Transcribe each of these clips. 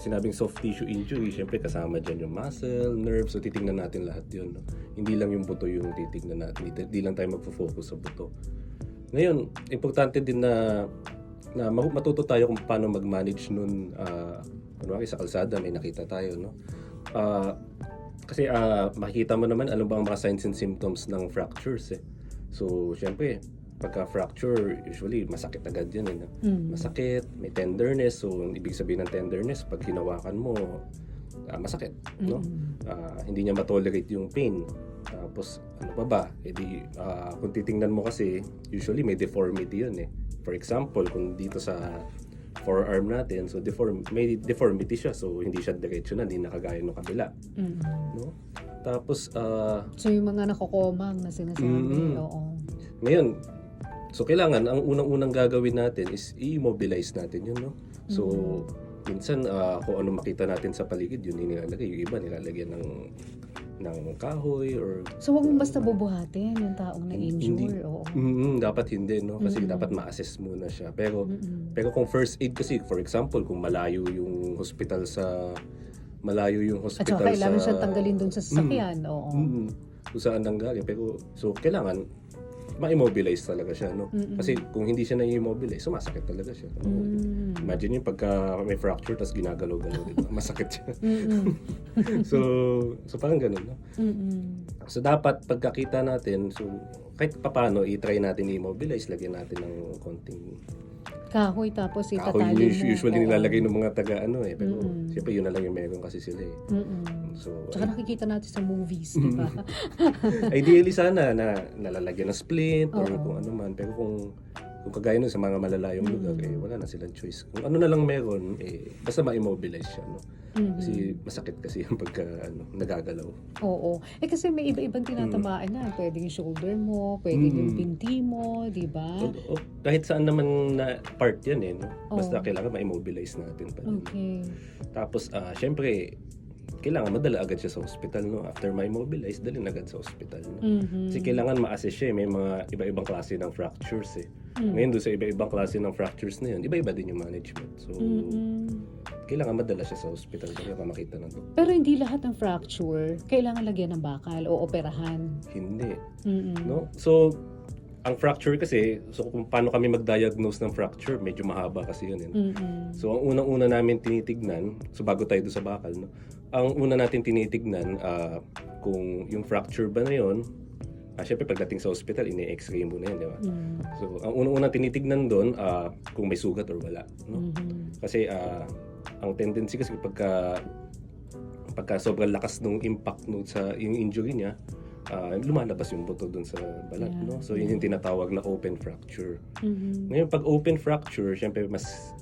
sinabing soft tissue injury, syempre kasama dyan yung muscle, nerves, so titingnan natin lahat yun. No? Hindi lang yung buto yung titingnan natin, hindi lang tayo magfo-focus sa buto. Ngayon, importante din na matuto tayo kung paano mag-manage nun. Sa kalsada may nakita tayo, no? Kasi makikita mo naman ano ba ang mga signs and symptoms ng fractures eh. So, syempre, pagka-fracture, usually masakit agad yun. No? Masakit, may tenderness. So, ibig sabihin ng tenderness, pag hinawakan mo, masakit. No? Hindi niya matolerate yung pain. Tapos, ano pa ba? Kung titingnan mo kasi, usually may deformity yun eh. For example, kung dito sa forearm natin, so may deformity siya. So, hindi siya diretso na, hindi nakagaya ng kabila. No? Tapos, so, yung mga nakokomang na sinasabi, oo. Ngayon, so kailangan, ang unang-unang gagawin natin is i-immobilize natin yun, no? So, minsan, kung ano makita natin sa paligid, yun nilalagay. Yung iba, nilalagyan ng kahoy or... So, huwag mong basta bubuhatin yung taong na-injure. Oo. Dapat hindi, no? Kasi dapat ma-assess muna siya. Pero kung first aid kasi, for example, kung malayo yung hospital At saka kailangan siya tanggalin dun sa sasakyan. Oo. Kung saan nanggaling. Pero, so, kailangan ma-immobilize talaga siya, no? Kasi kung hindi siya na-immobilize, sumasakit talaga siya. Imagine yung pagka may fracture tapos ginagalaw-galaw, diba? Masakit siya. so parang ganun, no? So dapat pagkakita natin, so kahit papaano i-try natin i-immobilize, lagyan natin ng konting kahoy tapos kahoy itatali mo. usually nilalagay ng mga taga pero siyempre yun na lang yung meron kasi sila eh. So, tsaka nakikita natin sa movies, di ba? Ideally sana na nalalagyan ng splint or kung ano man, pero kung kagaya nun sa mga malalayong lugar, wala na silang choice. Kung ano na lang meron, basta ma-immobilize siya, no? Kasi masakit kasi yung pagka nagagalaw. Oo. Kasi may iba-ibang tinatamaan na. Pwede yung shoulder mo, pwede yung binti mo, di ba? Kahit saan naman na part yan eh, no? Basta kailangan ma-immobilize natin pa rin. Okay. Tapos, syempre, kailangan madala agad siya sa hospital, no? After ma-immobilize, dalhin agad sa hospital, no? Kasi kailangan ma-assess siya, may mga iba-ibang klase ng fractures eh. Ngayon doon sa iba-ibang klase ng fractures na yun, iba-iba din yung management. So, kailangan madala siya sa hospital para makita ng doktor. Pero hindi lahat ng fracture kailangan lagyan ng bakal o operahan. Hindi. No? So, ang fracture kasi, so kung paano kami mag-diagnose ng fracture, medyo mahaba kasi yun. So, ang unang-una namin tinitignan, so bago tayo doon sa bakal, no? Ang una natin tinitignan, kung yung fracture ba na yun, syempre pagdating sa hospital, ini-x-ray mo na yun, di ba? So, ang unang-unang tinitignan doon, kung may sugat or wala. No? Kasi, ang tendency kasi pagka sobrang lakas ng impact sa yung injury niya, lumalabas yung buto dun sa balat, no? So yun yung tinatawag na open fracture. Ngayon pag open fracture, syempre mas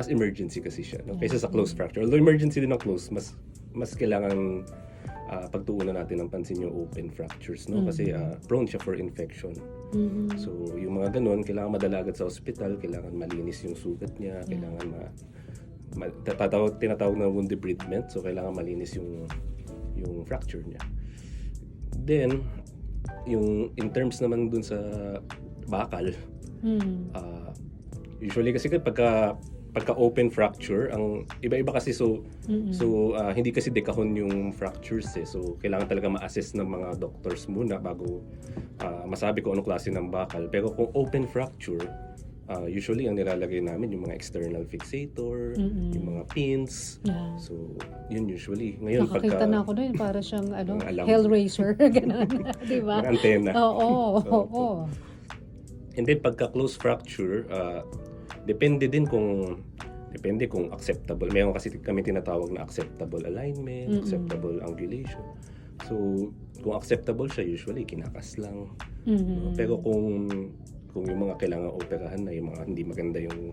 emergency kasi siya, no? Kaysa sa closed fracture. Although emergency din ang closed, mas kailangan pagtuunan natin ng pansin yung open fractures, no? Kasi prone siya for infection. So yung mga ganun, kailangan madala agad sa hospital, kailangan malinis yung sugat niya, kailangan tinatawag na wound debridement, so kailangan malinis yung fracture niya. Then, yung in terms naman dun sa bakal, usually kasi pagka open fracture, ang iba-iba kasi so hindi kasi dekahon yung fractures eh. So kailangan talaga ma-assess ng mga doctors muna bago masabi kung anong klase ng bakal. Pero kung open fracture, usually ang nilalagay namin yung mga external fixator, yung mga pins. So, yun usually. Ngayon nakakita na ako na yun, para siyang Hellraiser, gano'n, di ba? Mga antena. Oo. And then pagka close fracture, depende kung acceptable. Mayroon kasi kami tinatawag na acceptable alignment, acceptable angulation. So, kung acceptable siya, usually kinakas lang. Pero kung yung mga kailangan operahan na, yung mga hindi maganda yung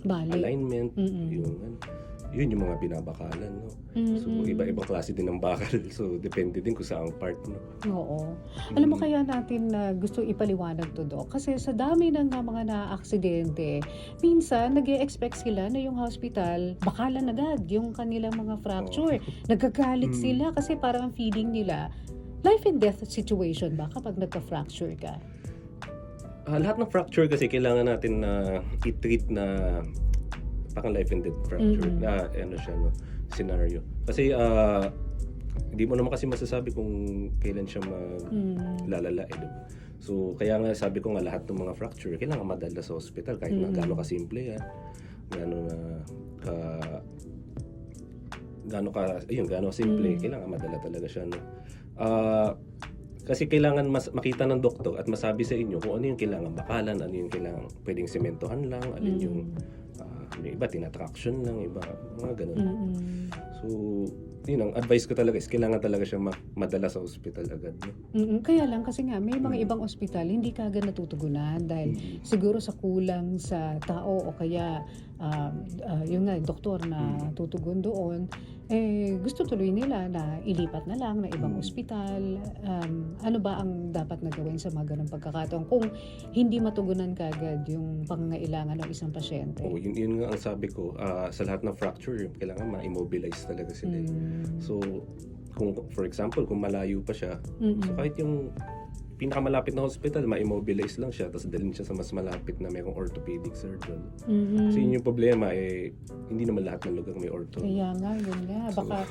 alignment, yun yung mga binabakalan, no? So, iba-ibang klase din ng bakal. So, depende din kung saang part, no? Oo. Alam mo kaya natin gusto ipaliwanag to, Doc? Kasi sa dami ng mga na-aksidente, minsan nag-e-expect sila na yung hospital, bakalan agad yung kanilang mga fracture. Nagkagalit sila kasi parang ang feeling nila, life and death situation ba kapag nagka-fracture ka? Lahat ng fracture kasi kailangan natin na i-treat na parang life and death fracture na ano siya, no, scenario. Kasi hindi mo naman kasi masasabi kung kailan siya maglalala, eh, diba? So kaya nga sabi ko nga lahat ng mga fracture kailangan madala sa hospital kahit na gaano kasimple yan, gaano simple, kailangan madala talaga siya, no. Kasi kailangan makita ng doktor at masabi sa inyo kung ano yung kailangan bakalan, ano yung kailangan pwedeng sementohan lang, ano yung iba tinatraction lang, iba mga ganun. So yun ang advice ko talaga is kailangan talaga siya madala sa hospital agad, no? Kaya lang kasi nga may mga ibang ospital hindi kaagad natutugunan dahil siguro sa kulang sa tao o kaya yung nga doktor na tutugon doon, gusto tuloy nila na ilipat na lang na ibang ospital. Ano ba ang dapat na gawin sa mga ganung pagkakataon kung hindi matugunan kaagad yung pangangailangan ng isang pasyente? Yun nga ang sabi ko, sa lahat ng fracture kailangan ma-immobilize talaga sila. So kung for example kung malayo pa siya, so kahit yung pinakamalapit na hospital, ma-immobilize lang siya tapos dalhin siya sa mas malapit na mayroong orthopedic surgeon. Kasi yun yung problema, hindi naman lahat ng lugar may ortho. Kaya nga, yun nga. Baka,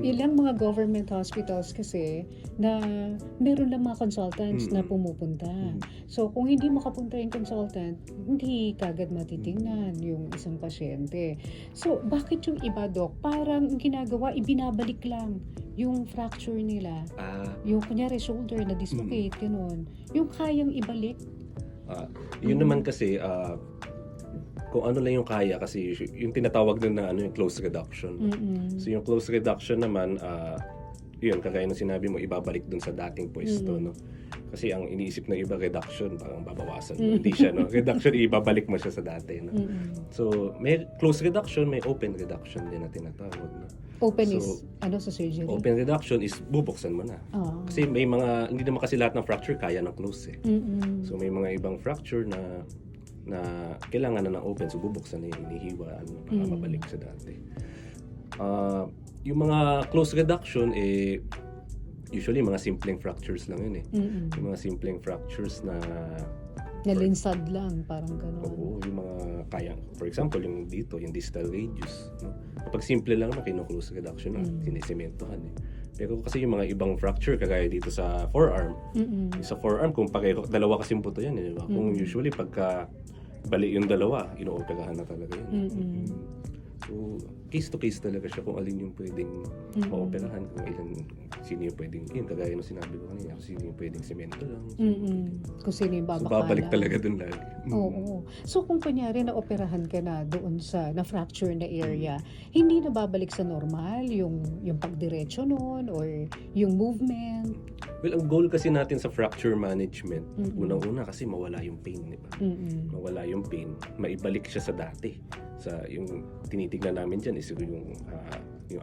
ilang mga government hospitals kasi na meron lang mga consultants na pumupunta. So, kung hindi makapunta yung consultant, hindi kagad matitingnan yung isang pasyente. So, bakit yung iba, Doc? Parang ginagawa, ibinabalik lang yung fracture nila. Yung kunyari shoulder na dislocate, gano'n. Yung kayang ibalik. Yun naman kasi, kung ano lang yung kaya kasi yung tinatawag din na yung close reduction. So yung close reduction naman, yun kagaya ng sinabi mo, ibabalik dun sa dating pwesto, no? Kasi ang iniisip ng iba reduction, parang babawasan mo. Hindi siya, no? Reduction, ibabalik mo siya sa dati, no? So may close reduction, may open reduction din na tinatawag, no? Open is, sa surgery? Open reduction is bubuksan mo na. Kasi may mga, hindi naman kasi lahat ng fracture kaya ng close, eh. So may mga ibang fracture na kailangan na ng open, so bubuksan na yung inihiwa para mabalik sa dati. Yung mga close reduction, usually mga simpleng fractures lang yun, eh. Yung mga simpleng fractures na nalinsad lang, parang gano'n. Oo, yung mga kaya, for example, yung dito, yung distal radius, no? Kapag simple lang na kino-close reduction na, sinisementohan, eh. Pero kasi yung mga ibang fracture, kagaya dito sa forearm, sa forearm, kung pareho, dalawa kasing buto yan, eh, diba? Kung usually, pagka bali yung dalawa, ino-operahan na talaga yan. So, case to case talaga siya kung alin yung pwedeng maoperahan, kung sino yung pwedeng, yun, kagaya ng sinabi ko kanina, kung sino yung pwedeng semento lang. Kung sino yung babakalan. So, babalik talaga dun lagi. Oo. So, kung kunyari na-operahan ka na doon sa na-fracture na area, hindi na babalik sa normal yung pagdiretso noon or yung movement? Well, ang goal kasi natin sa fracture management, unang-una kasi mawala yung pain, di ba? Mawala yung pain, maibalik siya sa dati. Yung tinitignan namin dyan is yung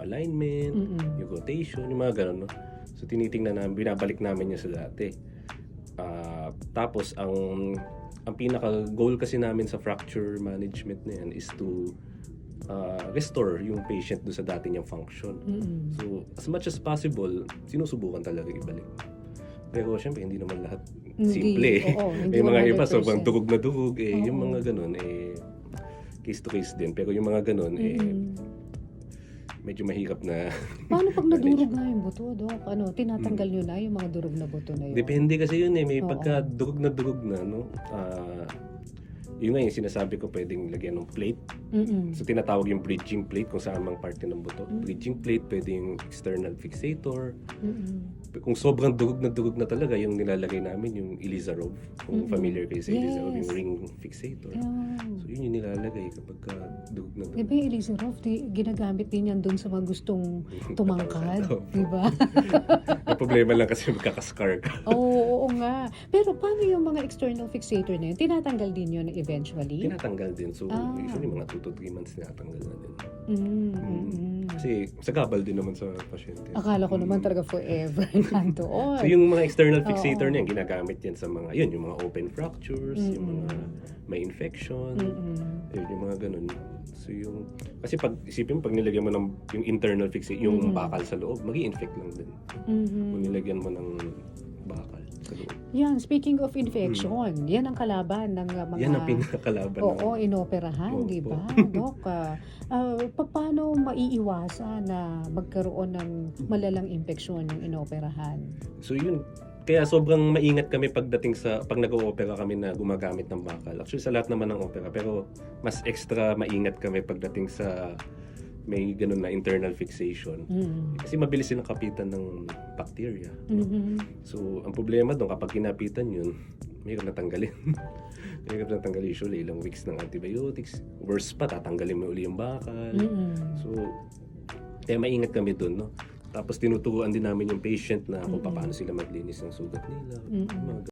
alignment, yung rotation, yung mga ganun, no? So tinitingnan namin, binabalik namin yun sa dati. Tapos ang pinaka-goal kasi namin sa fracture management na yan is to restore yung patient do sa dati niyang function. So as much as possible, sinusubukan talaga ibalik. Pero syempre hindi naman lahat simple. May mga iba sobrang dugog na dugog, yung mga ganun, case to case din. Pero yung mga ganun, medyo mahirap na. Paano pag nadurog na yung buto, Doc? Tinatanggal nyo na yung mga durog na buto na yun? Depende kasi yun, may pagka durog na, no? Yun nga yung sinasabi ko, pwedeng lagyan ng plate. So tinatawag yung bridging plate kung saan mang parte ng buto. Bridging plate, pwedeng external fixator. Kung sobrang durog na talaga, yung nilalagay namin yung Ilizarov. Kung familiar kayo sa Ilizarov, yung ring fixator. So yun yung nilalagay kapag durog na durog. Diba yung Ilizarov, ginagamit din yan dun sa mga gustong tumangkad, diba? May problema lang kasi magkakascar ka. Oo nga. Pero paano yung mga external fixator na yun? Tinatanggal din yun eventually? Tinatanggal din. So usually mga 2 to 3 months tinatanggal na din. Kasi sagabal din naman sa pasyente. Akala ko naman talaga forever nandoon. So yung mga external fixator na yan, ginagamit yan sa mga, yung mga open fractures, yung mga may infection, yung mga ganun. So yung, kasi isipin mo, pag nilagyan mo ng yung internal fixator, yung bakal sa loob, mag-i-infect lang din. Kung nilagyan mo ng bakal sa loob. Yan, speaking of infection, yan ang kalaban ng mga... Yan ang pinakalaban. Oo, inoperahan, Opo. di ba? Dok, paano maiiwasan na magkaroon ng malalang impeksyon ng inoperahan? So yun, kaya sobrang maingat kami pag nag-o-opera kami na gumagamit ng bakal. Actually sa lahat naman ng opera, pero mas extra maingat kami pagdating sa may ganun na internal fixation. Kasi mabilis silang kapitan ng bacteria. So ang problema doon kapag kinapitan yun, mahirap na tanggalin. Mahirap na tanggalin usually ilang weeks ng antibiotics. Worse pa, tatanggalin mo uli yung bakal. So kaya maingat kami doon, no? Tapos tinuturuan din namin yung patient na kung paano sila maglinis ng sugat nila. Mga